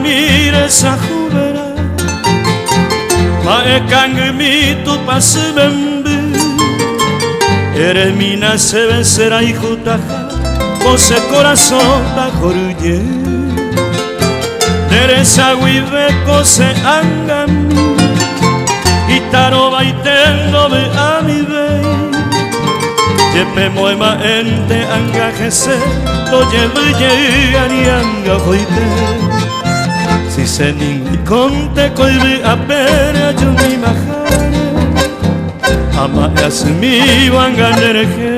mires a jubera mae kangmi tu pasumembu eres mina se vencerá y jutaja pose corazón ta joruye eres agüive cose angami y taro baitendo me a mi vei yepe moema ente angajese to lleve arianga joite si se ningi conte koibi apere yo mi majare ama asmi wanganerege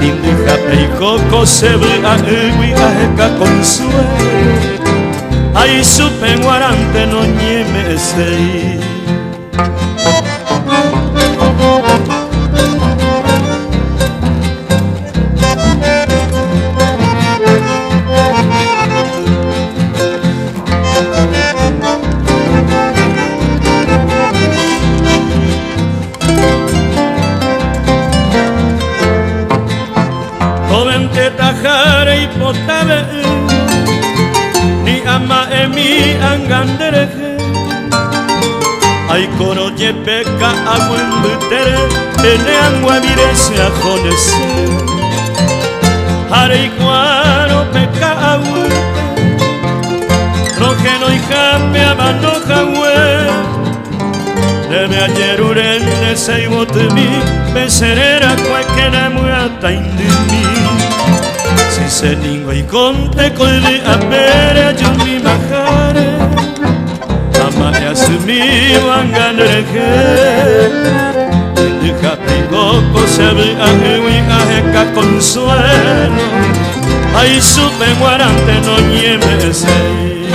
indija peikoko sebi aegui ajeka consuelo ay supe guarante no nieme sei tajare y potabe ni ama emi angandereje ay coro yepeka agüembutere ene angua mirese a jonese hare y cuaro peka agüete rojeno y jape amano jagüe debe ayer urende se ibotemi beserera cuequena muata indimi si se ningo y conte koibi apere yo mi majare ama asumi wanganereje indija pigoko sebi ahewi aheka consuelo ay supe guarante no nieme sei